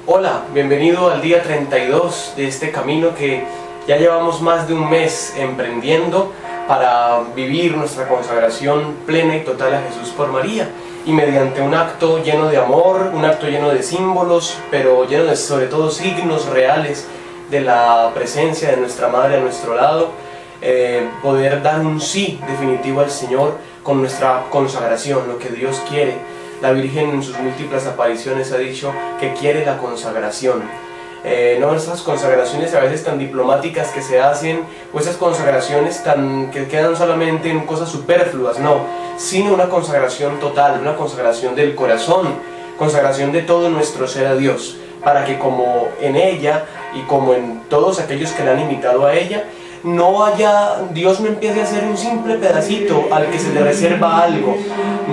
Hola, bienvenido al día 32 de este camino que ya llevamos más de un mes emprendiendo para vivir nuestra consagración plena y total a Jesús por María, y mediante un acto lleno de amor, un acto lleno de símbolos, pero lleno de sobre todo signos reales de la presencia de nuestra Madre a nuestro lado, poder dar un sí definitivo al Señor con nuestra consagración, lo que Dios quiere. La Virgen en sus múltiples apariciones ha dicho que quiere la consagración. No esas consagraciones a veces tan diplomáticas que se hacen, o esas consagraciones que quedan solamente en cosas superfluas, no, sino una consagración total, una consagración del corazón, consagración de todo nuestro ser a Dios, para que como en ella y como en todos aquellos que la han imitado a ella, Dios no empiece a ser un simple pedacito al que se le reserva algo.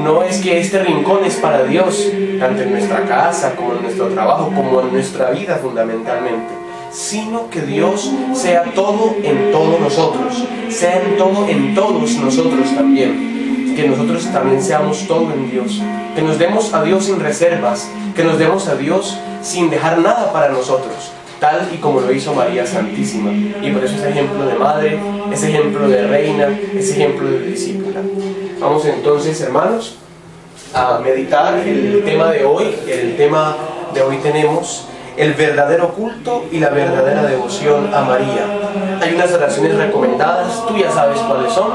No es que este rincón es para Dios, tanto en nuestra casa como en nuestro trabajo, como en nuestra vida fundamentalmente, sino que Dios sea todo en todos nosotros, sea en todo en todos nosotros también, que nosotros también seamos todo en Dios, que nos demos a Dios sin reservas, que nos demos a Dios sin dejar nada para nosotros, tal y como lo hizo María Santísima. Y por eso es ejemplo de madre, es ejemplo de reina, es ejemplo de discípula. Vamos entonces, hermanos, a meditar el tema de hoy. El tema de hoy tenemos el verdadero culto y la verdadera devoción a María. Hay unas oraciones recomendadas, tú ya sabes cuáles son,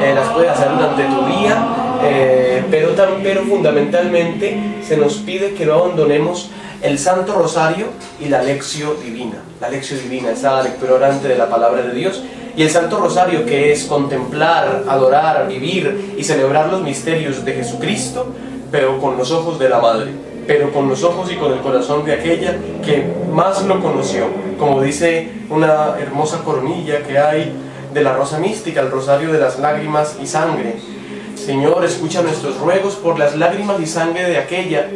las puedes hacer durante tu día, pero fundamentalmente se nos pide que no abandonemos el Santo Rosario y la Lectio Divina. La Lectio Divina, esa lectura orante de la Palabra de Dios, y el Santo Rosario, que es contemplar, adorar, vivir y celebrar los misterios de Jesucristo, pero con los ojos de la Madre, pero con los ojos y con el corazón de aquella que más lo conoció. Como dice una hermosa coronilla que hay de la Rosa Mística, el Rosario de las Lágrimas y Sangre. Señor, escucha nuestros ruegos por las lágrimas y sangre de aquella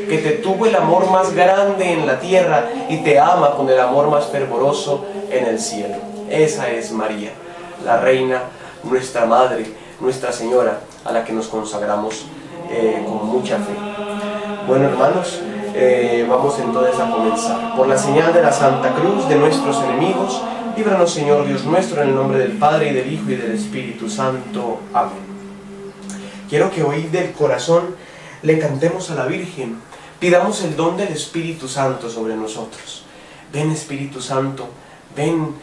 que te tuvo el amor más grande en la tierra y te ama con el amor más fervoroso en el cielo. Esa es María, la Reina, nuestra Madre, Nuestra Señora, a la que nos consagramos con mucha fe. Bueno, hermanos, vamos entonces a comenzar. Por la señal de la Santa Cruz de nuestros enemigos, líbranos, Señor Dios nuestro, en el nombre del Padre, y del Hijo, y del Espíritu Santo. Amén. Quiero que hoy del corazón le cantemos a la Virgen, pidamos el don del Espíritu Santo sobre nosotros. Ven, Espíritu Santo, ven,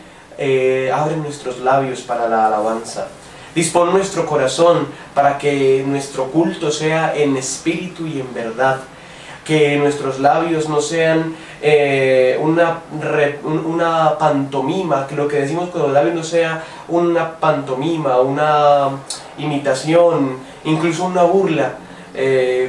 abre nuestros labios para la alabanza. Dispón nuestro corazón para que nuestro culto sea en espíritu y en verdad. Que nuestros labios no sean una pantomima, que lo que decimos con los labios no sea una pantomima, una imitación, incluso una burla,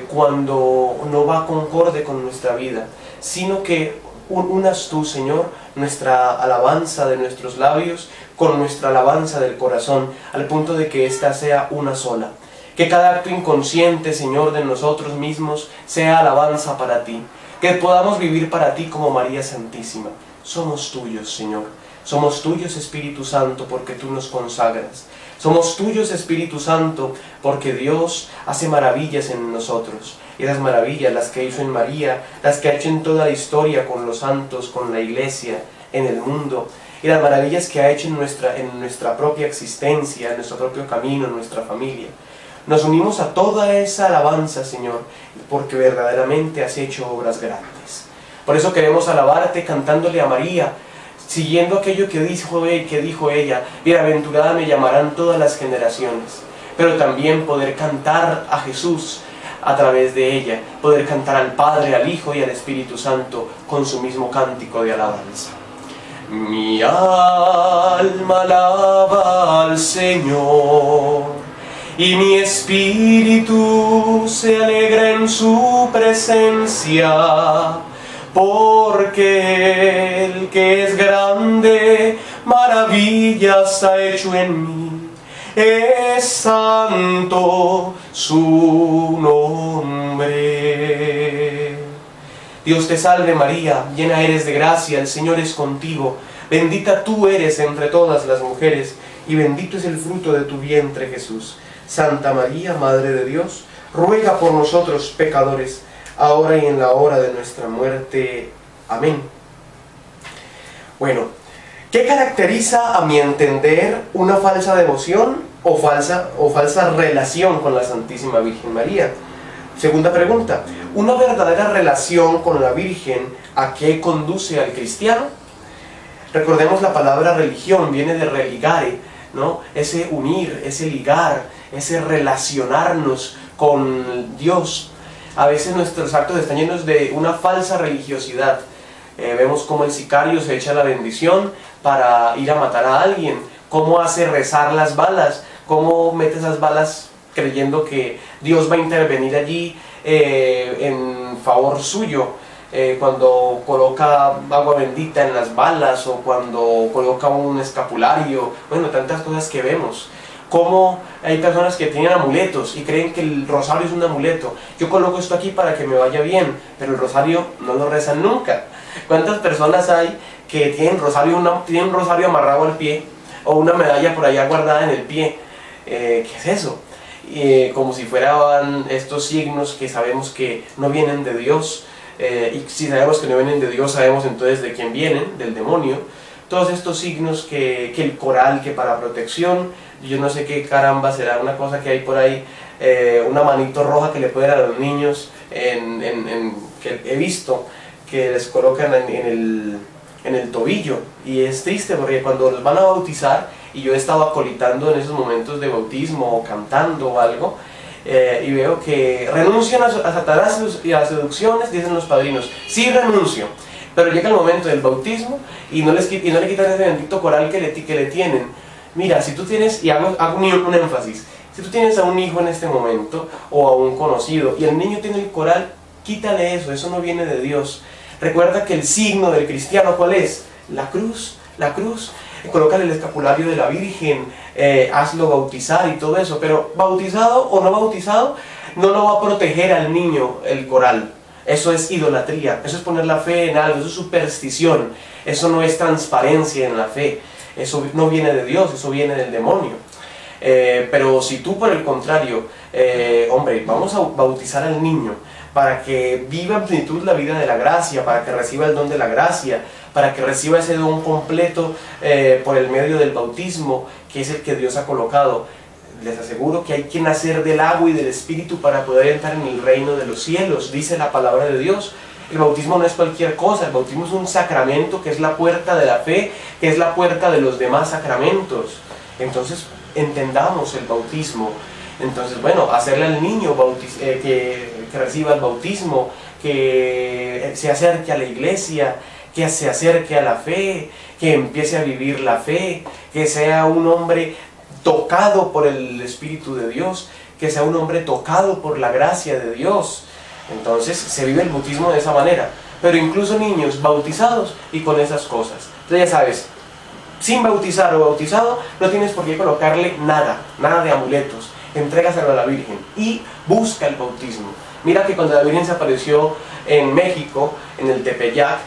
cuando no va concorde con nuestra vida, sino que unas tú, Señor, nuestra alabanza de nuestros labios con nuestra alabanza del corazón, al punto de que ésta sea una sola. Que cada acto inconsciente, Señor, de nosotros mismos sea alabanza para ti. Que podamos vivir para ti como María Santísima. Somos tuyos, Señor. Somos tuyos, Espíritu Santo, porque tú nos consagras. Somos tuyos, Espíritu Santo, porque Dios hace maravillas en nosotros. Y las maravillas, las que hizo en María, las que ha hecho en toda la historia con los santos, con la Iglesia, en el mundo. Y las maravillas que ha hecho en nuestra propia existencia, en nuestro propio camino, en nuestra familia. Nos unimos a toda esa alabanza, Señor, porque verdaderamente has hecho obras grandes. Por eso queremos alabarte cantándole a María, siguiendo aquello que dijo ella, bienaventurada me llamarán todas las generaciones. Pero también poder cantar a Jesús a través de ella, poder cantar al Padre, al Hijo y al Espíritu Santo con su mismo cántico de alabanza. Mi alma alaba al Señor, y mi espíritu se alegra en su presencia, porque el que es grande, maravillas ha hecho en mí, es santo su nombre. Dios te salve María, llena eres de gracia, el Señor es contigo, bendita tú eres entre todas las mujeres, y bendito es el fruto de tu vientre, Jesús. Santa María, Madre de Dios, ruega por nosotros pecadores, ahora y en la hora de nuestra muerte. Amén. Bueno, ¿qué caracteriza, a mi entender, una falsa devoción o falsa relación con la Santísima Virgen María? Segunda pregunta, ¿una verdadera relación con la Virgen a qué conduce al cristiano? Recordemos, la palabra religión viene de religare, ¿no? Ese unir, ese ligar, ese relacionarnos con Dios. A veces nuestros actos están llenos de una falsa religiosidad. Vemos cómo el sicario se echa la bendición para ir a matar a alguien, cómo hace rezar las balas, cómo mete esas balas creyendo que Dios va a intervenir allí en favor suyo, cuando coloca agua bendita en las balas o cuando coloca un escapulario. Bueno, tantas cosas que vemos. Cómo hay personas que tienen amuletos y creen que el rosario es un amuleto. Yo coloco esto aquí para que me vaya bien, pero el rosario no lo rezan nunca. ¿Cuántas personas hay que tienen un rosario amarrado al pie o una medalla por allá guardada en el pie? ¿Qué es eso? Como si fueran estos signos que sabemos que no vienen de Dios, y si sabemos que no vienen de Dios, sabemos entonces de quién vienen, del demonio. Todos estos signos que el coral, que para protección, yo no sé qué caramba será, una cosa que hay por ahí, una manito roja que le pueden dar a los niños, que he visto que les colocan en el tobillo, y es triste porque cuando los van a bautizar, y yo he estado acolitando en esos momentos de bautismo o cantando o algo, y veo que renuncian a Satanás y a las seducciones, dicen los padrinos, sí renuncio, pero llega el momento del bautismo y no le quitan ese bendito coral que le tienen. Mira, si tú tienes, y hago un énfasis, si tú tienes a un hijo en este momento o a un conocido y el niño tiene el coral, quítale eso no viene de Dios. Recuerda que el signo del cristiano, ¿cuál es? La cruz, la cruz. Colócale el escapulario de la Virgen, hazlo bautizar y todo eso, pero bautizado o no bautizado, no lo va a proteger al niño el coral. Eso es idolatría, eso es poner la fe en algo, eso es superstición, eso no es transparencia en la fe, eso no viene de Dios, eso viene del demonio. Pero si tú, por el contrario, hombre, vamos a bautizar al niño para que viva en plenitud la vida de la gracia, para que reciba el don de la gracia, para que reciba ese don completo por el medio del bautismo, que es el que Dios ha colocado. Les aseguro que hay que nacer del agua y del Espíritu para poder entrar en el reino de los cielos, dice la palabra de Dios. El bautismo no es cualquier cosa, el bautismo es un sacramento que es la puerta de la fe, que es la puerta de los demás sacramentos. Entonces, entendamos el bautismo. Entonces, bueno, hacerle al niño que reciba el bautismo, que se acerque a la iglesia, que se acerque a la fe, que empiece a vivir la fe, que sea un hombre tocado por el Espíritu de Dios, que sea un hombre tocado por la gracia de Dios. Entonces se vive el bautismo de esa manera, pero incluso niños bautizados y con esas cosas. Entonces ya sabes, sin bautizar o bautizado no tienes por qué colocarle nada de amuletos, entrégaselo a la Virgen y busca el bautismo. Mira que cuando la Virgen se apareció en México, en el Tepeyac,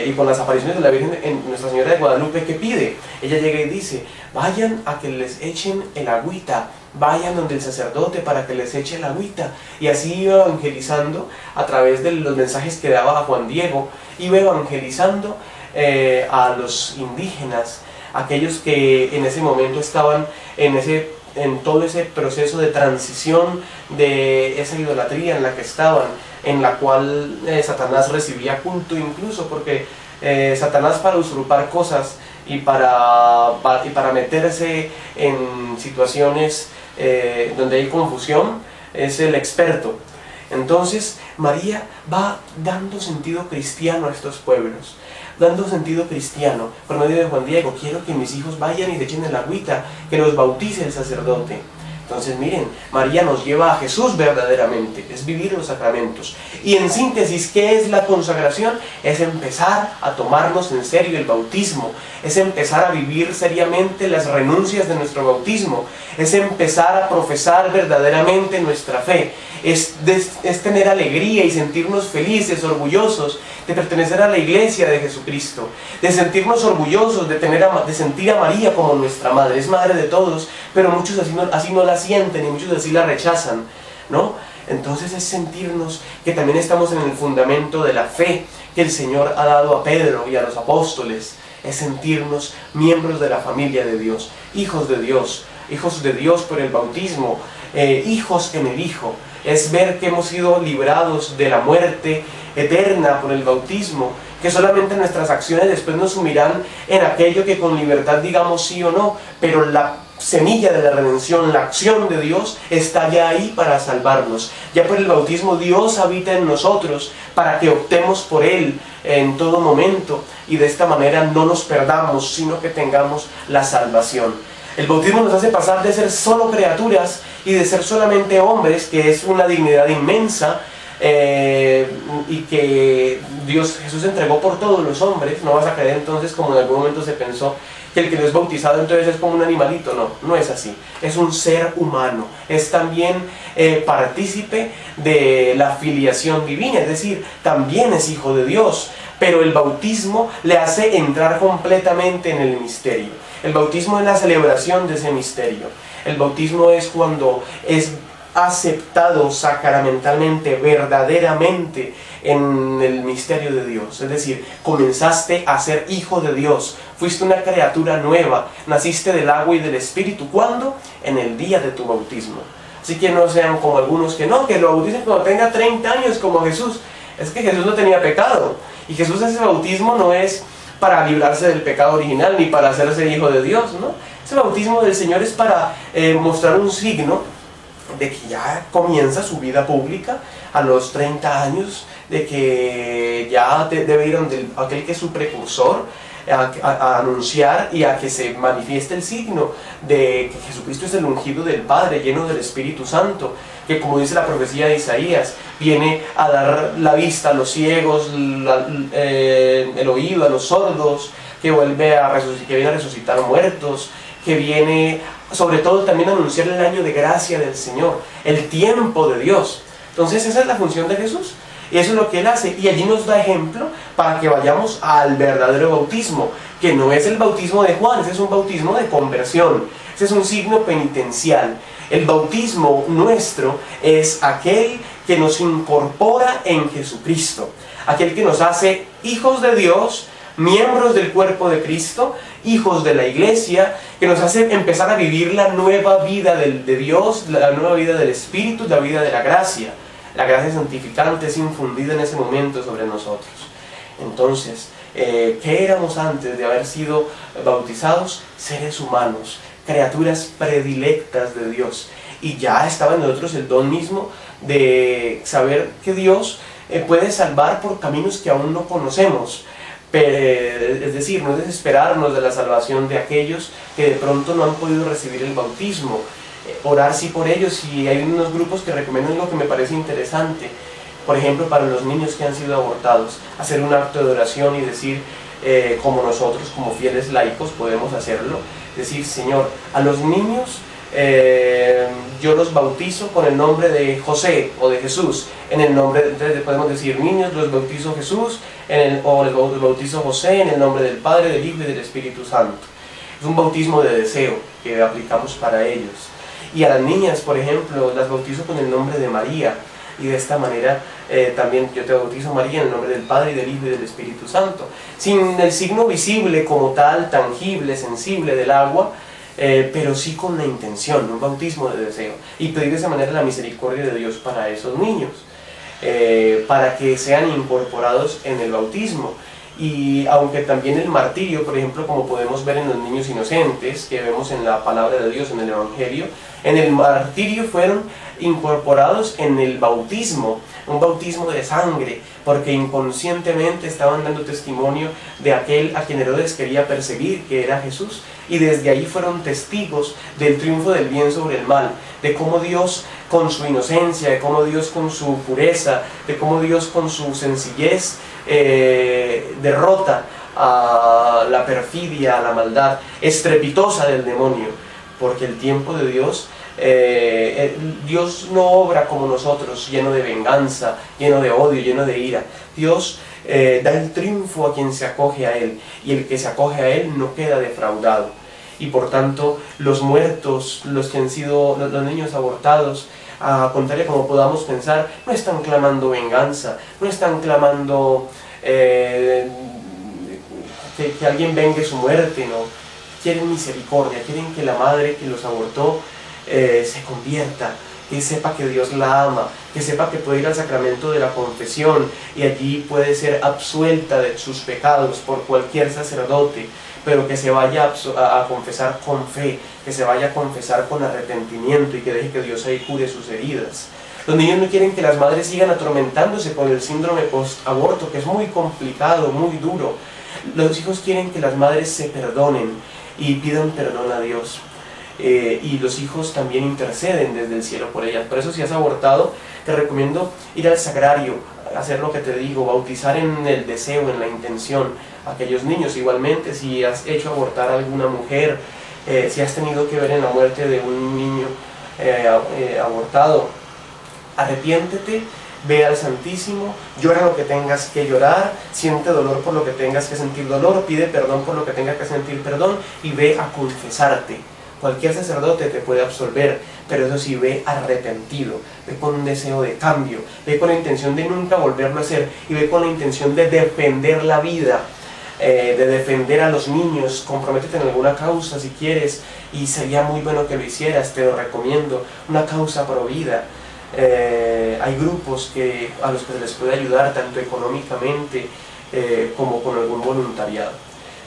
y con las apariciones de la Virgen en Nuestra Señora de Guadalupe, ¿qué pide? Ella llega y dice, vayan a que les echen el agüita, vayan donde el sacerdote para que les eche el agüita. Y así iba evangelizando a través de los mensajes que daba a Juan Diego, iba evangelizando a los indígenas, aquellos que en ese momento estaban en todo ese proceso de transición de esa idolatría en la que estaban, en la cual Satanás recibía culto, incluso porque Satanás, para usurpar cosas y para meterse en situaciones donde hay confusión, es el experto. Entonces María va dando sentido cristiano a estos pueblos, dando sentido cristiano por medio de Juan Diego. Quiero que mis hijos vayan y se echen el agüita, que los bautice el sacerdote. Entonces miren, María nos lleva a Jesús verdaderamente, es vivir los sacramentos. Y en síntesis, ¿qué es la consagración? Es empezar a tomarnos en serio el bautismo, es empezar a vivir seriamente las renuncias de nuestro bautismo, es empezar a profesar verdaderamente nuestra fe, es tener alegría y sentirnos felices, orgullosos de pertenecer a la iglesia de Jesucristo, de sentirnos orgullosos de sentir a María como nuestra madre. Es madre de todos, pero muchos así no la sienten y muchos así la rechazan, ¿no? Entonces es sentirnos que también estamos en el fundamento de la fe que el Señor ha dado a Pedro y a los apóstoles. Es sentirnos miembros de la familia de Dios, hijos de Dios por el bautismo, hijos en el Hijo. Es ver que hemos sido librados de la muerte eterna por el bautismo, que solamente nuestras acciones después nos sumirán en aquello que con libertad digamos sí o no, pero la semilla de la redención, la acción de Dios está ya ahí para salvarnos. Ya por el bautismo Dios habita en nosotros para que optemos por Él en todo momento y de esta manera no nos perdamos, sino que tengamos la salvación. El bautismo nos hace pasar de ser solo criaturas y de ser solamente hombres, que es una dignidad inmensa, y que Jesús entregó por todos los hombres. No vas a creer entonces, como en algún momento se pensó, que el que no es bautizado entonces es como un animalito. No es así. Es un ser humano, es también partícipe de la filiación divina, es decir, también es hijo de Dios, pero el bautismo le hace entrar completamente en el misterio. El bautismo es la celebración de ese misterio. El bautismo es cuando es aceptado sacramentalmente, verdaderamente en el misterio de Dios. Es decir, comenzaste a ser hijo de Dios, fuiste una criatura nueva, naciste del agua y del Espíritu. ¿Cuándo? En el día de tu bautismo. Así que no sean como algunos que lo bauticen cuando tenga 30 años como Jesús. Es que Jesús no tenía pecado, y Jesús, ese bautismo no es para librarse del pecado original ni para hacerse hijo de Dios, ¿no? Ese bautismo del Señor es para mostrar un signo de que ya comienza su vida pública a los 30 años, de que ya debe ir donde aquel que es su precursor a anunciar y a que se manifieste el signo de que Jesucristo es el ungido del Padre, lleno del Espíritu Santo, que, como dice la profecía de Isaías, viene a dar la vista a los ciegos, el oído a los sordos, que viene a resucitar muertos, que viene sobre todo también a anunciar el año de gracia del Señor, el tiempo de Dios. Entonces esa es la función de Jesús, y eso es lo que Él hace, y allí nos da ejemplo para que vayamos al verdadero bautismo, que no es el bautismo de Juan, ese es un bautismo de conversión, ese es un signo penitencial. El bautismo nuestro es aquel que nos incorpora en Jesucristo, aquel que nos hace hijos de Dios, miembros del cuerpo de Cristo, hijos de la iglesia, que nos hace empezar a vivir la nueva vida de Dios, la nueva vida del Espíritu, la vida de la gracia. La gracia santificante es infundida en ese momento sobre nosotros. Entonces, ¿qué éramos antes de haber sido bautizados? Seres humanos, criaturas predilectas de Dios. Y ya estaba en nosotros el don mismo de saber que Dios puede salvar por caminos que aún no conocemos. Es decir, no desesperarnos de la salvación de aquellos que de pronto no han podido recibir el bautismo. Orar sí por ellos, y hay unos grupos que recomiendan lo que me parece interesante. Por ejemplo, para los niños que han sido abortados, hacer un acto de oración y decir, como nosotros, como fieles laicos, podemos hacerlo. Decir, Señor, a los niños yo los bautizo con el nombre de José o de Jesús. Entonces podemos decir, niños, los bautizo Jesús, o los bautizo José en el nombre del Padre, del Hijo y del Espíritu Santo. Es un bautismo de deseo que aplicamos para ellos. Y a las niñas, por ejemplo, las bautizo con el nombre de María, y de esta manera también yo te bautizo, María, en el nombre del Padre, y del Hijo y del Espíritu Santo, sin el signo visible como tal, tangible, sensible del agua, pero sí con la intención, un bautismo de deseo, y pedir de esa manera la misericordia de Dios para esos niños, para que sean incorporados en el bautismo. Y aunque también el martirio, por ejemplo, como podemos ver en los niños inocentes, que vemos en la palabra de Dios, en el Evangelio, en el martirio fueron incorporados en el bautismo, un bautismo de sangre, porque inconscientemente estaban dando testimonio de aquel a quien Herodes quería perseguir, que era Jesús, y desde ahí fueron testigos del triunfo del bien sobre el mal, de cómo Dios con su inocencia, de cómo Dios con su pureza, de cómo Dios con su sencillez derrota a la perfidia, a la maldad estrepitosa del demonio, porque el tiempo de Dios, Dios no obra como nosotros, lleno de venganza, lleno de odio, lleno de ira. Dios da el triunfo a quien se acoge a Él, y el que se acoge a Él no queda defraudado. Y por tanto, los muertos, los que han sido los niños abortados, a contrario como podamos pensar, no están clamando venganza, no están clamando que alguien vengue su muerte, no. Quieren misericordia, quieren que la madre que los abortó se convierta, que sepa que Dios la ama, que sepa que puede ir al sacramento de la confesión y allí puede ser absuelta de sus pecados por cualquier sacerdote, pero que se vaya a confesar con fe, que se vaya a confesar con arrepentimiento y que deje que Dios ahí cure sus heridas. Los niños no quieren que las madres sigan atormentándose con el síndrome post-aborto, que es muy complicado, muy duro. Los hijos quieren que las madres se perdonen y pidan perdón a Dios. Y los hijos también interceden desde el cielo por ellas. Por eso, si has abortado, te recomiendo ir al sagrario, hacer lo que te digo, bautizar en el deseo, en la intención a aquellos niños. Igualmente, si has hecho abortar a alguna mujer, si has tenido que ver en la muerte de un niño abortado, arrepiéntete, ve al Santísimo, llora lo que tengas que llorar, siente dolor por lo que tengas que sentir dolor, pide perdón por lo que tengas que sentir perdón y ve a confesarte. Cualquier sacerdote te puede absolver, pero eso sí, ve arrepentido, ve con un deseo de cambio, ve con la intención de nunca volverlo a hacer y ve con la intención de defender la vida, de defender a los niños. Comprométete en alguna causa si quieres, y sería muy bueno que lo hicieras, te lo recomiendo, una causa pro vida. Hay grupos a los que se les puede ayudar tanto económicamente como con algún voluntariado.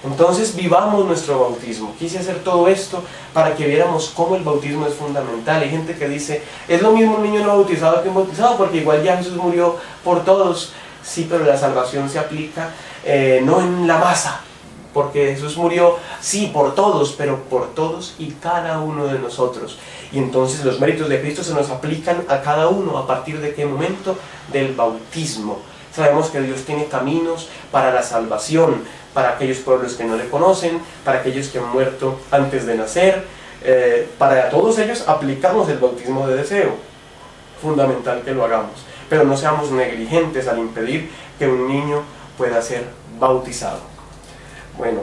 Entonces vivamos nuestro bautismo. Quise hacer todo esto para que viéramos cómo el bautismo es fundamental. Hay gente que dice, es lo mismo un niño no bautizado que un bautizado, porque igual ya Jesús murió por todos. Sí, pero la salvación se aplica no en la masa, porque Jesús murió, sí, por todos, pero por todos y cada uno de nosotros. Y entonces los méritos de Cristo se nos aplican a cada uno. ¿A partir de qué momento? Del bautismo. Sabemos que Dios tiene caminos para la salvación, para aquellos pueblos que no le conocen, para aquellos que han muerto antes de nacer. Para todos ellos aplicamos el bautismo de deseo. Fundamental que lo hagamos, pero no seamos negligentes al impedir que un niño pueda ser bautizado. Bueno,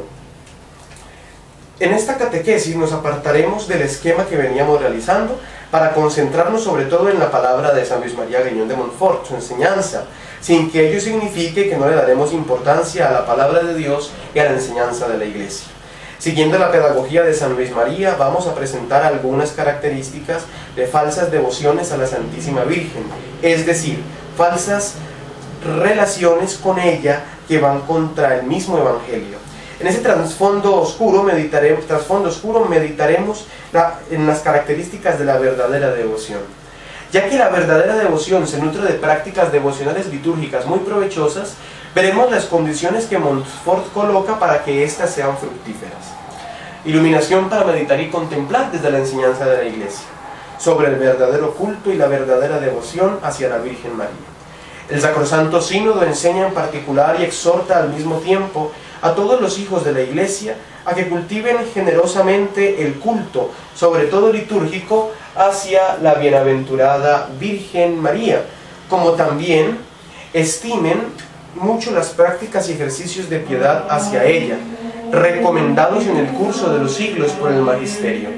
en esta catequesis nos apartaremos del esquema que veníamos realizando para concentrarnos sobre todo en la palabra de San Luis María Griñón de Montfort, su enseñanza, sin que ello signifique que no le daremos importancia a la palabra de Dios y a la enseñanza de la Iglesia. Siguiendo la pedagogía de San Luis María, vamos a presentar algunas características de falsas devociones a la Santísima Virgen, es decir, falsas relaciones con ella que van contra el mismo Evangelio. En ese trasfondo oscuro meditaremos en las características de la verdadera devoción. Ya que la verdadera devoción se nutre de prácticas devocionales litúrgicas muy provechosas, veremos las condiciones que Montfort coloca para que éstas sean fructíferas. Iluminación para meditar y contemplar desde la enseñanza de la Iglesia, sobre el verdadero culto y la verdadera devoción hacia la Virgen María. El Sacrosanto Sínodo enseña en particular y exhorta al mismo tiempo a todos los hijos de la Iglesia a que cultiven generosamente el culto, sobre todo litúrgico, hacia la bienaventurada Virgen María, como también estimen mucho las prácticas y ejercicios de piedad hacia ella, recomendados en el curso de los siglos por el Magisterio.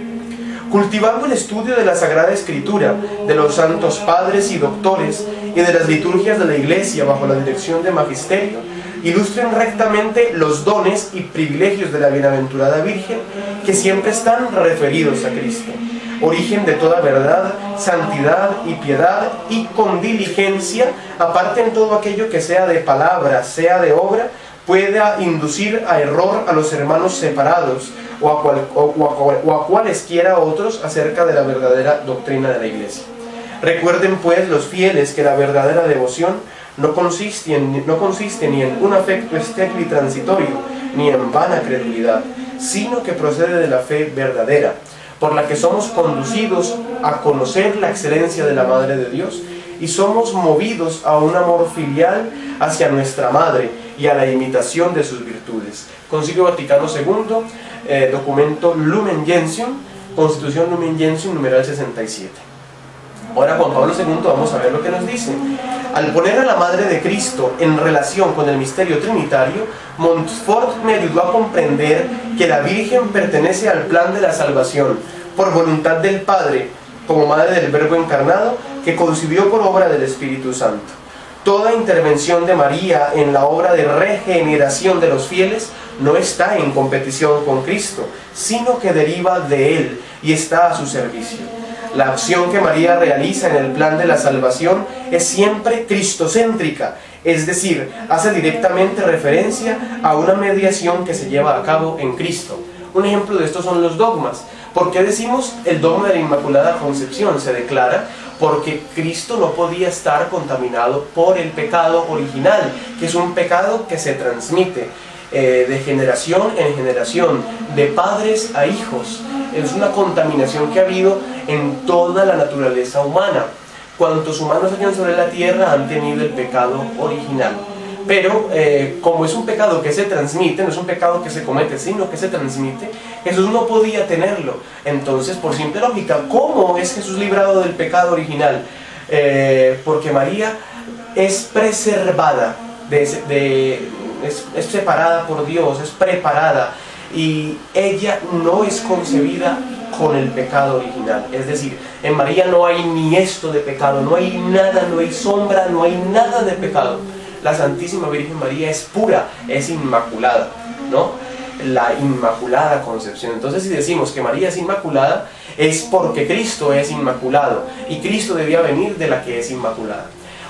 Cultivando el estudio de la Sagrada Escritura, de los santos padres y doctores y de las liturgias de la Iglesia bajo la dirección de Magisterio, ilustren rectamente los dones y privilegios de la bienaventurada Virgen que siempre están referidos a Cristo, origen de toda verdad, santidad y piedad, y con diligencia aparten todo aquello que sea de palabra, sea de obra, pueda inducir a error a los hermanos separados o a cualesquiera otros acerca de la verdadera doctrina de la Iglesia. Recuerden pues los fieles que la verdadera devoción no consiste ni en un afecto estéril y transitorio, ni en vana credulidad, sino que procede de la fe verdadera, por la que somos conducidos a conocer la excelencia de la Madre de Dios y somos movidos a un amor filial hacia nuestra Madre y a la imitación de sus virtudes. Concilio Vaticano II, documento Lumen Gentium, Constitución Lumen Gentium, numeral 67. Ahora Juan Pablo II vamos a ver lo que nos dice. Al poner a la Madre de Cristo en relación con el misterio trinitario, Montfort me ayudó a comprender que la Virgen pertenece al plan de la salvación, por voluntad del Padre, como madre del Verbo encarnado, que concibió por obra del Espíritu Santo. Toda intervención de María en la obra de regeneración de los fieles no está en competición con Cristo, sino que deriva de Él y está a su servicio. La acción que María realiza en el plan de la salvación es siempre cristocéntrica, es decir, hace directamente referencia a una mediación que se lleva a cabo en Cristo. Un ejemplo de esto son los dogmas. ¿Por qué decimos el dogma de la Inmaculada Concepción? Se declara porque Cristo no podía estar contaminado por el pecado original, que es un pecado que se transmite de generación en generación, de padres a hijos. Es una contaminación que ha habido en toda la naturaleza humana. Cuantos humanos hayan sobre la tierra han tenido el pecado original. Pero como es un pecado que se transmite, no es un pecado que se comete, sino que se transmite, Jesús no podía tenerlo. Entonces, por simple lógica, ¿cómo es Jesús librado del pecado original? Porque María es preservada, es separada por Dios, es preparada, y ella no es concebida con el pecado original. Es decir, en María no hay ni esto de pecado, no hay nada, no hay sombra, no hay nada de pecado. La Santísima Virgen María es pura, es inmaculada, ¿no? La Inmaculada Concepción. Entonces, si decimos que María es inmaculada, es porque Cristo es inmaculado, y Cristo debía venir de la que es inmaculada.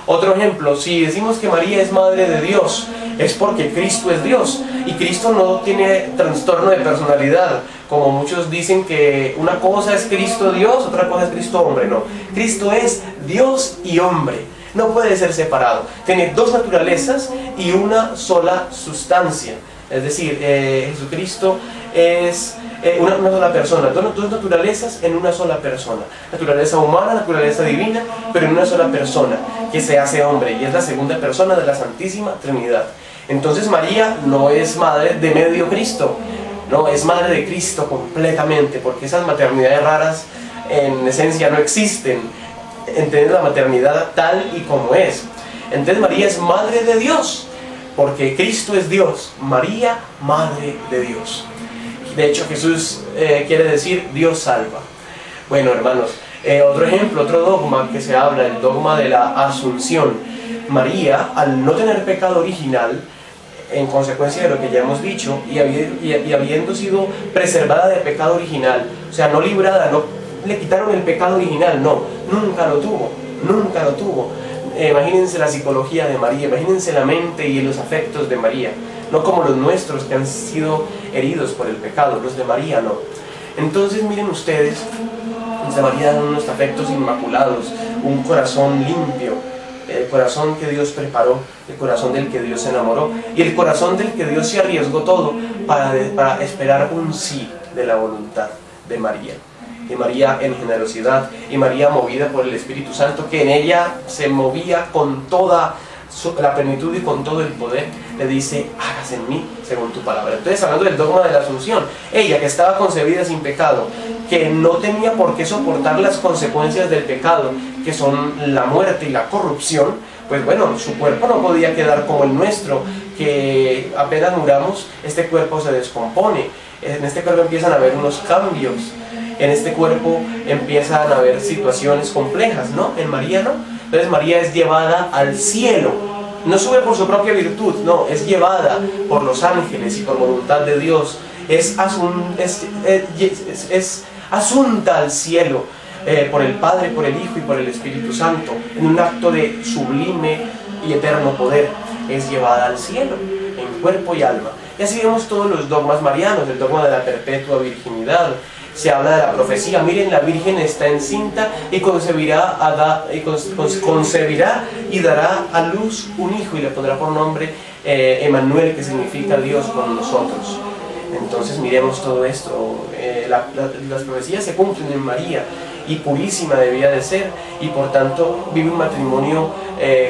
Otro ejemplo, si decimos que María es Madre de Dios, es porque Cristo es Dios, y Cristo no tiene trastorno de personalidad, como muchos dicen que una cosa es Cristo Dios, otra cosa es Cristo hombre. No, Cristo es Dios y hombre, no puede ser separado, tiene dos naturalezas y una sola sustancia. Es decir, Jesucristo es una sola persona, dos naturalezas en una sola persona, naturaleza humana, naturaleza divina, pero en una sola persona, que se hace hombre, y es la segunda persona de la Santísima Trinidad. Entonces María no es madre de medio Cristo, no, es madre de Cristo completamente, porque esas maternidades raras en esencia no existen. Entender la maternidad tal y como es. Entonces María es madre de Dios, porque Cristo es Dios, María, madre de Dios. De hecho, Jesús quiere decir Dios salva. Bueno, hermanos, otro ejemplo, otro dogma que se habla, el dogma de la Asunción. María, al no tener pecado original, en consecuencia de lo que ya hemos dicho, y habiendo sido preservada de pecado original, o sea, no librada, no le quitaron el pecado original, no, nunca lo tuvo, nunca lo tuvo. Imagínense la psicología de María, imagínense la mente y los afectos de María, no como los nuestros que han sido heridos por el pecado, los de María no. Entonces miren ustedes, los de María dan unos afectos inmaculados, un corazón limpio, el corazón que Dios preparó, el corazón del que Dios se enamoró, y el corazón del que Dios se arriesgó todo para esperar un sí de la voluntad de María. Y María en generosidad, y María movida por el Espíritu Santo, que en ella se movía con toda la plenitud y con todo el poder, le dice: hágase en mí según tu palabra. Entonces, hablando del dogma de la Asunción, ella que estaba concebida sin pecado, que no tenía por qué soportar las consecuencias del pecado, que son la muerte y la corrupción, pues bueno, su cuerpo no podía quedar como el nuestro, que apenas muramos, este cuerpo se descompone, en este cuerpo empiezan a haber unos cambios, en este cuerpo empiezan a haber situaciones complejas, ¿no? En María no. Entonces María es llevada al cielo, no sube por su propia virtud, no, es llevada por los ángeles y por voluntad de Dios, es asunta al cielo por el Padre, por el Hijo y por el Espíritu Santo, en un acto de sublime y eterno poder, es llevada al cielo, en cuerpo y alma. Y así vemos todos los dogmas marianos, el dogma de la perpetua virginidad. Se habla de la profecía: miren, la Virgen está encinta y concebirá y dará a luz un hijo, y le pondrá por nombre Emmanuel, que significa Dios con nosotros. Entonces miremos todo esto, las profecías se cumplen en María, y purísima debía de ser, y por tanto vive un matrimonio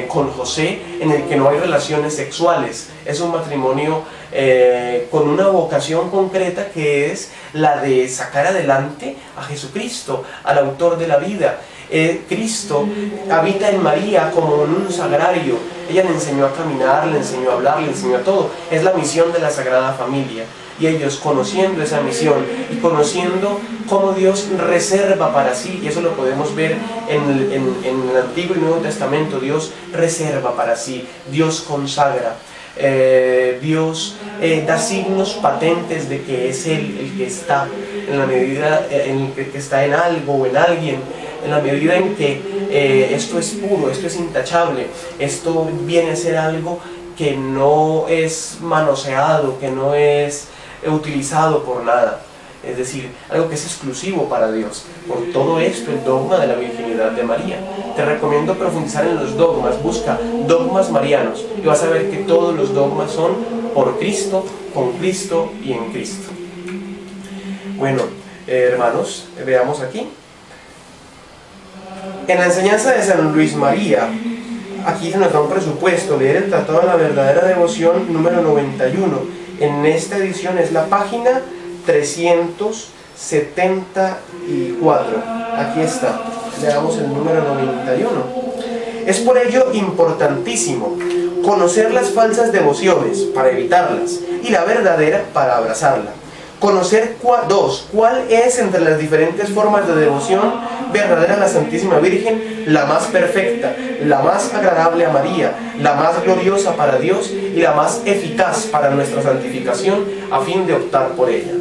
con José en el que no hay relaciones sexuales. Es un matrimonio con una vocación concreta, que es la de sacar adelante a Jesucristo, al autor de la vida. Cristo habita en María como en un sagrario. Ella le enseñó a caminar, le enseñó a hablar, le enseñó a todo. Es la misión de la Sagrada Familia. y ellos conociendo esa misión y conociendo cómo Dios reserva para sí, y eso lo podemos ver en el Antiguo y Nuevo Testamento. Dios reserva para sí, Dios consagra, Dios da signos patentes de que es Él el que está, en la medida en que está en algo o en alguien, en la medida en que esto es puro, esto es intachable, esto viene a ser algo que no es manoseado, que no es utilizado por nada, es decir, algo que es exclusivo para Dios. Por todo esto, el dogma de la virginidad de María. Te recomiendo profundizar en los dogmas, busca dogmas marianos y vas a ver que todos los dogmas son por Cristo, con Cristo y en Cristo. Bueno, hermanos, veamos aquí. En la enseñanza de San Luis María, aquí se nos da un presupuesto, leer el Tratado de la Verdadera Devoción número 91. En esta edición es la página 374. Aquí está, leamos el número 91. Es por ello importantísimo conocer las falsas devociones para evitarlas y la verdadera para abrazarla. Conocer cuál es entre las diferentes formas de devoción verdadera a la Santísima Virgen la más perfecta, la más agradable a María, la más gloriosa para Dios y la más eficaz para nuestra santificación, a fin de optar por ella.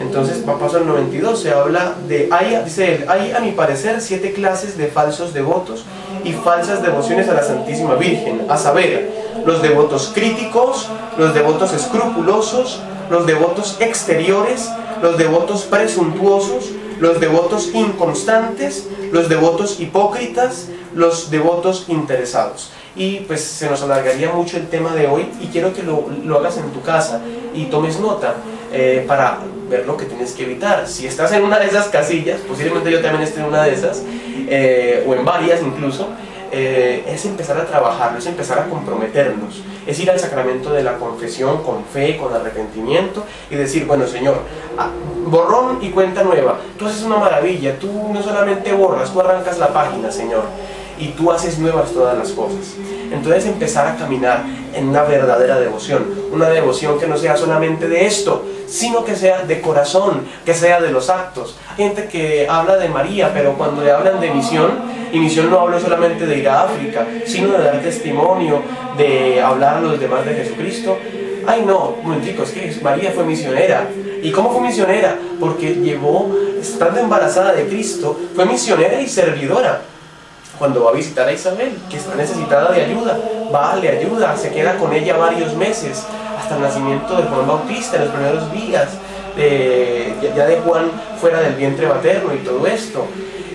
Entonces, paso al 92, se habla de, dice él, hay a mi parecer 7 clases de falsos devotos y falsas devociones a la Santísima Virgen, a saber, los devotos críticos, los devotos escrupulosos, los devotos exteriores, los devotos presuntuosos, los devotos inconstantes, los devotos hipócritas, los devotos interesados. Y pues se nos alargaría mucho el tema de hoy y quiero que lo hagas en tu casa y tomes nota para ver lo que tienes que evitar. Si estás en una de esas casillas, posiblemente yo también esté en una de esas, o en varias incluso, es empezar a trabajarlo, es empezar a comprometernos, es ir al sacramento de la confesión con fe, con arrepentimiento y decir, bueno Señor, borrón y cuenta nueva, tú haces una maravilla, tú no solamente borras, tú arrancas la página, Señor, y tú haces nuevas todas las cosas. Entonces empezar a caminar en una verdadera devoción, una devoción que no sea solamente de esto, sino que sea de corazón, que sea de los actos. Hay gente que habla de María, pero cuando le hablan de misión, y misión no hablo solamente de ir a África, sino de dar testimonio, de hablar a los demás de Jesucristo. Ay no, un momentico, es que María fue misionera. ¿Y cómo fue misionera? Porque llevó, estando embarazada de Cristo, fue misionera y servidora. Cuando va a visitar a Isabel, que está necesitada de ayuda, va, le ayuda, se queda con ella varios meses, hasta el nacimiento de Juan Bautista, en los primeros días, ya de Juan fuera del vientre materno y todo esto.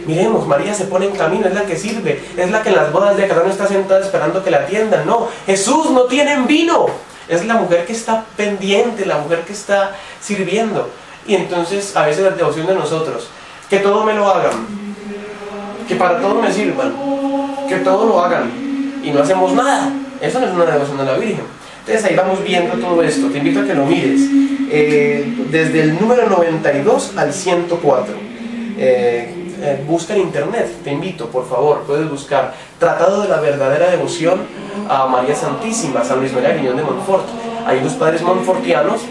Miremos, María se pone en camino, es la que sirve, es la que en las bodas de Caná no está sentada esperando que la atiendan, no, Jesús, no tienen vino, es la mujer que está pendiente, la mujer que está sirviendo. Y entonces a veces la devoción de nosotros, que todo me lo hagan, que para todo me sirvan, que todo lo hagan y no hacemos nada, eso no es una devoción a la Virgen. Entonces ahí vamos viendo todo esto, te invito a que lo mires, desde el número 92 al 104, busca en internet, te invito, por favor, puedes buscar Tratado de la Verdadera Devoción a María Santísima, San Luis María Griñón de Montfort. Hay dos padres montfortianos,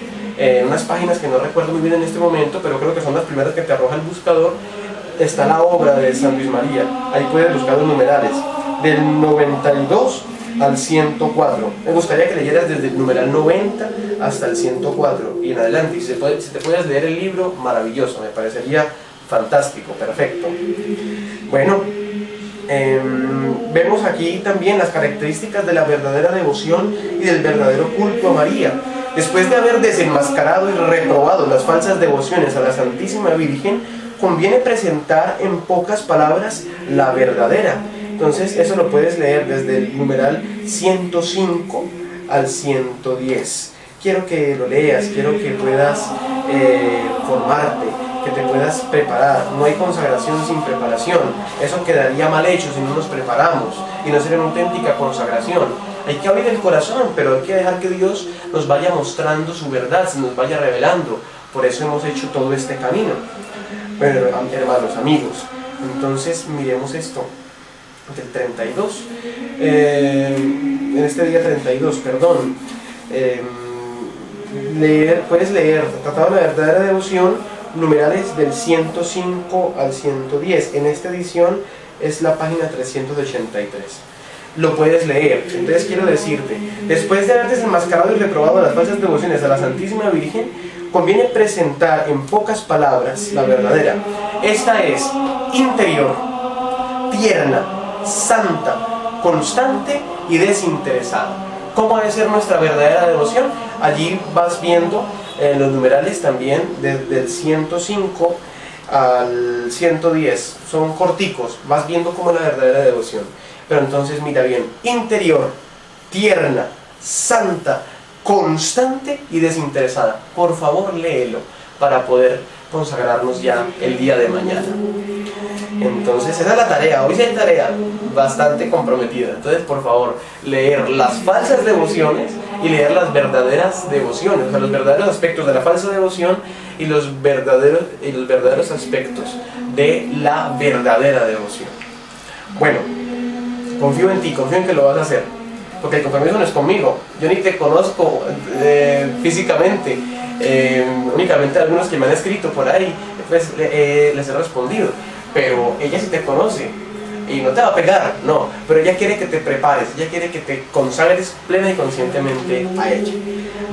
unas páginas que no recuerdo muy bien en este momento, pero creo que son las primeras que te arroja el buscador. Está la obra de San Luis María, ahí puedes buscar los numerales, del 92 al 104. Me gustaría que leyeras desde el numeral 90 hasta el 104 y en adelante. Si te puedes leer el libro, maravilloso, me parecería fantástico, perfecto. Bueno, vemos aquí también las características de la verdadera devoción y del verdadero culto a María. Después de haber desenmascarado y reprobado las falsas devociones a la Santísima Virgen, conviene presentar en pocas palabras la verdadera. Entonces eso lo puedes leer desde el numeral 105 al 110. Quiero que lo leas, quiero que puedas formarte, que te puedas preparar. No hay consagración sin preparación. Eso quedaría mal hecho si no nos preparamos y no sería una auténtica consagración. Hay que abrir el corazón, pero hay que dejar que Dios nos vaya mostrando su verdad, se nos vaya revelando. Por eso hemos hecho todo este camino. Bueno, hermanos, amigos, entonces miremos esto del 32, en este día 32, perdón, puedes leer Tratado de la Verdadera Devoción, numerales del 105 al 110. En esta edición es la página 383. Lo puedes leer. Entonces quiero decirte, después de haber desenmascarado y reprobado las falsas devociones a la Santísima Virgen, conviene presentar en pocas palabras la verdadera. Esta es interior, tierna, santa, constante y desinteresada. ¿Cómo debe ser nuestra verdadera devoción? Allí vas viendo en los numerales también, desde el 105 al 110, son corticos, vas viendo cómo es la verdadera devoción. Pero entonces mira bien, interior, tierna, santa, constante y desinteresada. Por favor, léelo para poder consagrarnos ya el día de mañana. Entonces esa es la tarea. Hoy sí hay tarea bastante comprometida. Entonces, por favor, leer las falsas devociones y leer las verdaderas devociones, o sea, los verdaderos aspectos de la falsa devoción y los verdaderos aspectos de la verdadera devoción. Bueno, confío en ti, confío en que lo vas a hacer, porque el compromiso no es conmigo. Yo ni te conozco físicamente, únicamente algunos que me han escrito por ahí, pues les he respondido, pero ella sí te conoce y no te va a pegar, no, pero ella quiere que te prepares, ella quiere que te consagres plena y conscientemente a ella.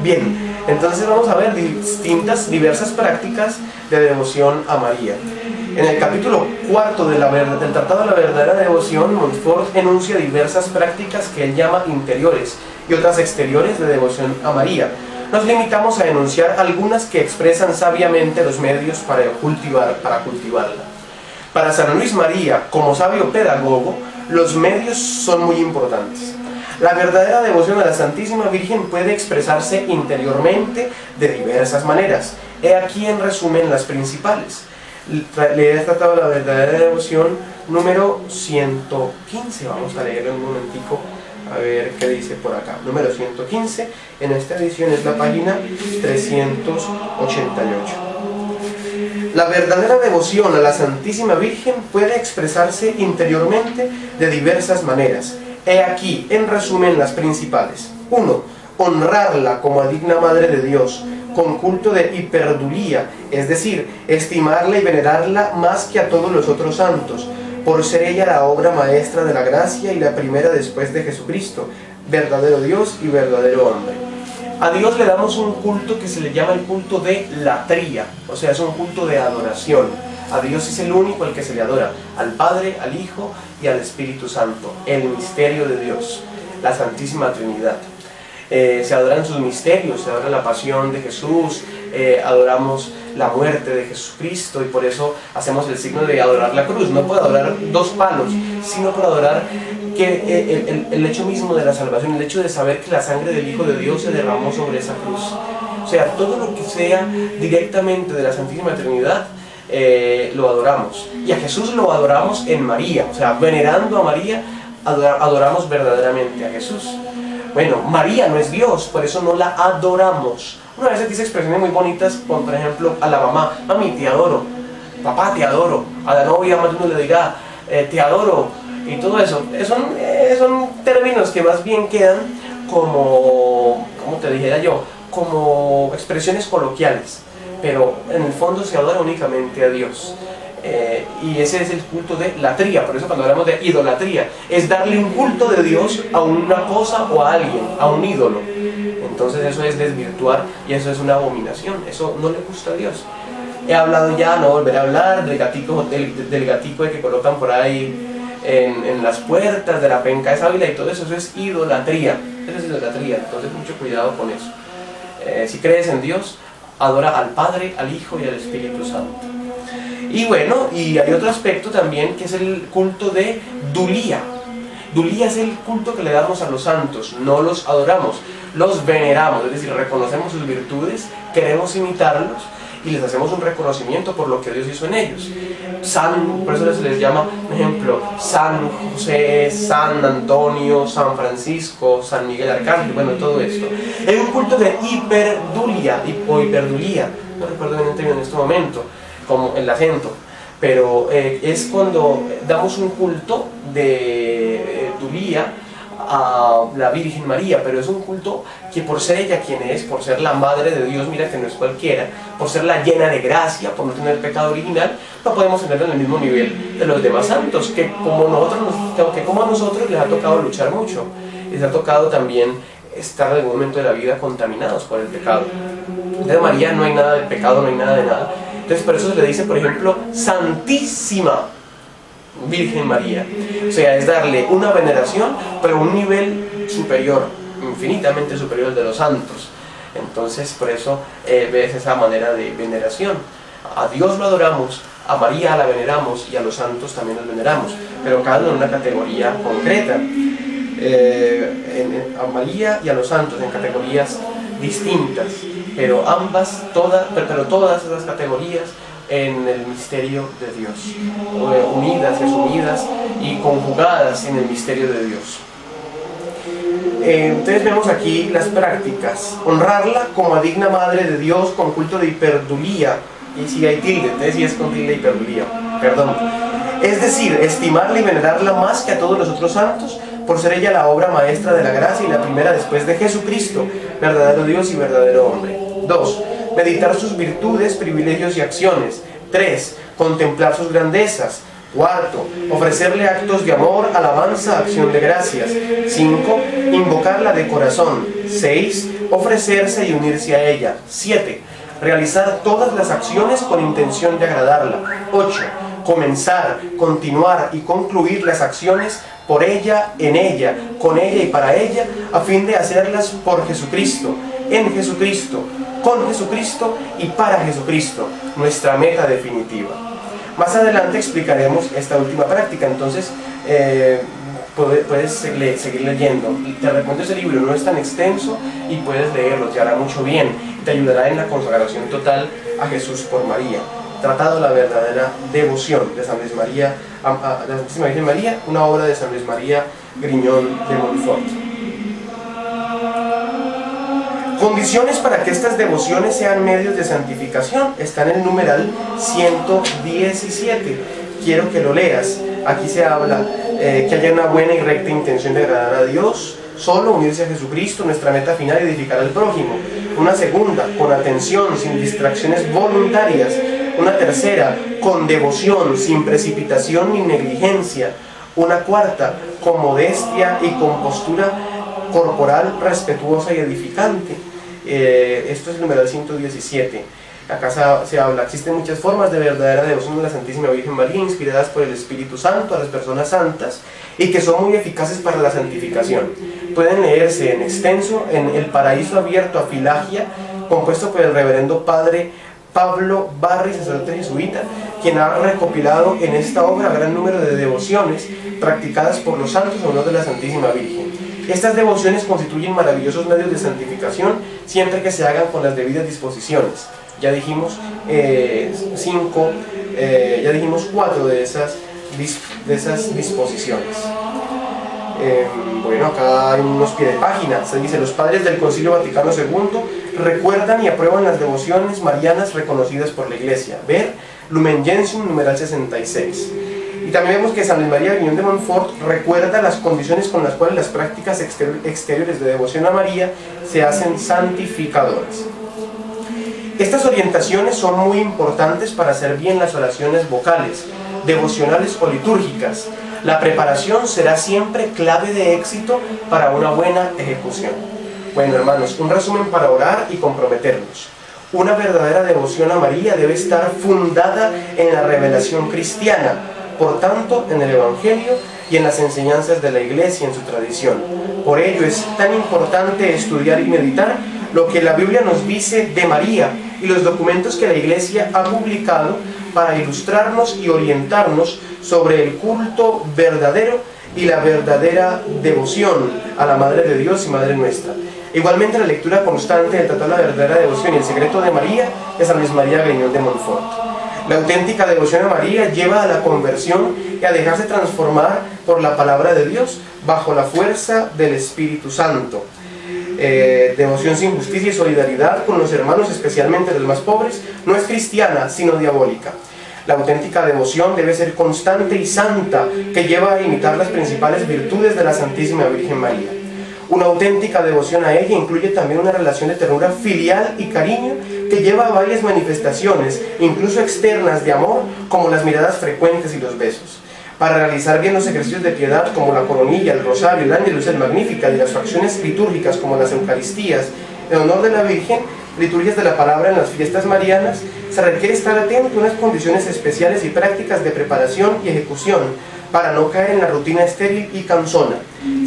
Bien, entonces vamos a ver diversas prácticas de devoción a María. En el capítulo 4 del Tratado de la Verdadera Devoción, Montfort enuncia diversas prácticas que él llama interiores y otras exteriores de devoción a María. Nos limitamos a enunciar algunas que expresan sabiamente los medios para cultivarla. Para San Luis María, como sabio pedagogo, los medios son muy importantes. La verdadera devoción a la Santísima Virgen puede expresarse interiormente de diversas maneras. He aquí en resumen las principales. Le he tratado la verdadera devoción número 115. Vamos a leerlo un momentico a ver qué dice por acá. Número 115, en esta edición es la página 388. La verdadera devoción a la Santísima Virgen puede expresarse interiormente de diversas maneras. He aquí en resumen las principales. 1. Honrarla como a digna Madre de Dios, con culto de hiperdulía, es decir, estimarla y venerarla más que a todos los otros santos, por ser ella la obra maestra de la gracia y la primera después de Jesucristo, verdadero Dios y verdadero hombre. A Dios le damos un culto que se le llama el culto de latría, o sea, es un culto de adoración. A Dios es el único al que se le adora, al Padre, al Hijo y al Espíritu Santo, el misterio de Dios, la Santísima Trinidad. Se adoran sus misterios, se adora la pasión de Jesús, adoramos la muerte de Jesucristo y por eso hacemos el signo de adorar la cruz. No por adorar dos palos, sino por adorar que el hecho mismo de la salvación, el hecho de saber que la sangre del Hijo de Dios se derramó sobre esa cruz. O sea, todo lo que sea directamente de la Santísima Trinidad, lo adoramos. Y a Jesús lo adoramos en María, o sea, venerando a María, adoramos verdaderamente a Jesús. Bueno, María no es Dios, por eso no la adoramos. Una vez dice expresiones muy bonitas, como por ejemplo a la mamá: mami, te adoro, papá, te adoro. A la novia más uno le dirá, te adoro, y todo eso. Son términos que más bien quedan como te dijera yo, como expresiones coloquiales, pero en el fondo se adora únicamente a Dios. Y ese es el culto de latría. Por eso cuando hablamos de idolatría, es darle un culto de Dios a una cosa o a alguien, a un ídolo. Entonces eso es desvirtuar y eso es una abominación, eso no le gusta a Dios. He hablado ya, no volveré a hablar del gatico de que colocan por ahí en las puertas de la penca de sábila y todo eso. Eso es idolatría, entonces mucho cuidado con eso. Si crees en Dios, adora al Padre, al Hijo y al Espíritu Santo. Y bueno, y hay otro aspecto también que es el culto de dulía. Dulía es el culto que le damos a los santos, no los adoramos, los veneramos, es decir, reconocemos sus virtudes, queremos imitarlos y les hacemos un reconocimiento por lo que Dios hizo en ellos. Por eso se les llama, por ejemplo, San José, San Antonio, San Francisco, San Miguel Arcángel, bueno, todo esto. Hay un culto de hiperdulía o hiperdulía, no recuerdo bien el término en este momento, como el acento, pero es cuando damos un culto de dulía a la Virgen María, pero es un culto que por ser ella quien es, por ser la Madre de Dios, mira que no es cualquiera, por ser la llena de gracia, por no tener pecado original, no podemos tenerlo en el mismo nivel de los demás santos, que como a nosotros les ha tocado luchar mucho, les ha tocado también estar en algún momento de la vida contaminados por el pecado. Entonces María no hay nada de pecado, no hay nada de nada. Entonces por eso se le dice, por ejemplo, Santísima Virgen María. O sea, es darle una veneración, pero a un nivel superior, infinitamente superior al de los santos. Entonces por eso ves esa manera de veneración. A Dios lo adoramos, a María la veneramos y a los santos también los veneramos, pero cada uno en una categoría concreta. A María y a los santos en categorías distintas, pero todas esas categorías en el misterio de Dios, unidas, resumidas y conjugadas en el misterio de Dios. Entonces vemos aquí las prácticas: honrarla como a digna Madre de Dios con culto de hiperdulía, y si hay tilde, entonces sí es con tilde hiperdulía, perdón. Es decir, estimarla y venerarla más que a todos los otros santos, por ser ella la obra maestra de la gracia y la primera después de Jesucristo, verdadero Dios y verdadero hombre. 2. Meditar sus virtudes, privilegios y acciones. 3. Contemplar sus grandezas. 4. Ofrecerle actos de amor, alabanza, acción de gracias. 5. Invocarla de corazón. 6. Ofrecerse y unirse a ella. 7. Realizar todas las acciones con intención de agradarla. 8. Comenzar, continuar y concluir las acciones por ella, en ella, con ella y para ella, a fin de hacerlas por Jesucristo, en Jesucristo, con Jesucristo y para Jesucristo, nuestra meta definitiva. Más adelante explicaremos esta última práctica, entonces puedes seguir leyendo. Te recomiendo ese libro, no es tan extenso y puedes leerlo, te hará mucho bien, te ayudará en la consagración total a Jesús por María. Tratado de la verdadera devoción de San Luis María, de la Santísima Virgen María, una obra de San Luis María Griñón de Montfort. Condiciones para que estas devociones sean medios de santificación está en el numeral 117. Quiero que lo leas. Aquí se habla que haya una buena y recta intención de agradar a Dios, solo unirse a Jesucristo, nuestra meta final, y edificar al prójimo. Una segunda, con atención, sin distracciones voluntarias. Una tercera, con devoción, sin precipitación ni negligencia. Una cuarta, con modestia y con postura corporal respetuosa y edificante. Esto es el numeral 117. Acá se habla: existen muchas formas de verdadera devoción de la Santísima Virgen María, inspiradas por el Espíritu Santo a las personas santas y que son muy eficaces para la santificación. Pueden leerse en extenso en El Paraíso Abierto a Filagia, compuesto por el reverendo padre Pablo Barri, sacerdote jesuita, quien ha recopilado en esta obra gran número de devociones practicadas por los santos en honor de la Santísima Virgen. Estas devociones constituyen maravillosos medios de santificación siempre que se hagan con las debidas disposiciones. Ya dijimos 4 de esas disposiciones. Bueno, acá hay unos pie de página. Se dice: los padres del Concilio Vaticano II recuerdan y aprueban las devociones marianas reconocidas por la Iglesia. Ver Lumen Gentium, numeral 66. Y también vemos que San Luis María Griñón de Montfort recuerda las condiciones con las cuales las prácticas exteriores de devoción a María se hacen santificadoras. Estas orientaciones son muy importantes para hacer bien las oraciones vocales, devocionales o litúrgicas. La preparación será siempre clave de éxito para una buena ejecución. Bueno, hermanos, un resumen para orar y comprometernos. Una verdadera devoción a María debe estar fundada en la revelación cristiana, por tanto, en el Evangelio y en las enseñanzas de la Iglesia en su tradición. Por ello es tan importante estudiar y meditar lo que la Biblia nos dice de María y los documentos que la Iglesia ha publicado para ilustrarnos y orientarnos sobre el culto verdadero y la verdadera devoción a la Madre de Dios y Madre nuestra. Igualmente la lectura constante del Tratado de la verdadera devoción y el secreto de María de San Luis María Griñón de Montfort. La auténtica devoción a María lleva a la conversión y a dejarse transformar por la palabra de Dios bajo la fuerza del Espíritu Santo. Devoción sin justicia y solidaridad con los hermanos, especialmente los más pobres, no es cristiana, sino diabólica. La auténtica devoción debe ser constante y santa, que lleva a imitar las principales virtudes de la Santísima Virgen María. Una auténtica devoción a ella incluye también una relación de ternura filial y cariño que lleva a varias manifestaciones, incluso externas de amor, como las miradas frecuentes y los besos. Para realizar bien los ejercicios de piedad como la coronilla, el rosario, el ángelus, el magníficat y las acciones litúrgicas como las eucaristías en honor de la Virgen, liturgias de la palabra en las fiestas marianas, se requiere estar atento a unas condiciones especiales y prácticas de preparación y ejecución para no caer en la rutina estéril y cansona.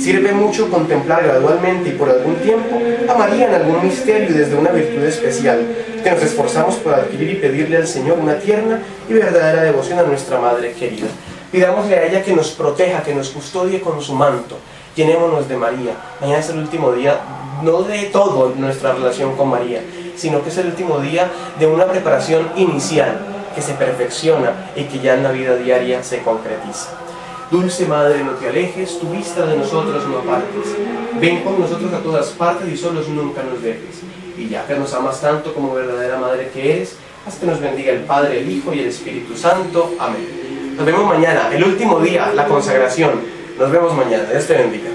Sirve mucho contemplar gradualmente y por algún tiempo a María en algún misterio y desde una virtud especial, que nos esforzamos por adquirir y pedirle al Señor una tierna y verdadera devoción a nuestra Madre querida. Pidámosle a ella que nos proteja, que nos custodie con su manto. Llenémonos de María. Mañana es el último día, no de todo nuestra relación con María, sino que es el último día de una preparación inicial que se perfecciona y que ya en la vida diaria se concretiza. Dulce Madre, no te alejes, tu vista de nosotros no apartes. Ven con nosotros a todas partes y solos nunca nos dejes. Y ya que nos amas tanto como verdadera Madre que eres, haz que nos bendiga el Padre, el Hijo y el Espíritu Santo. Amén. Nos vemos mañana, el último día, la consagración. Nos vemos mañana. Dios te bendiga.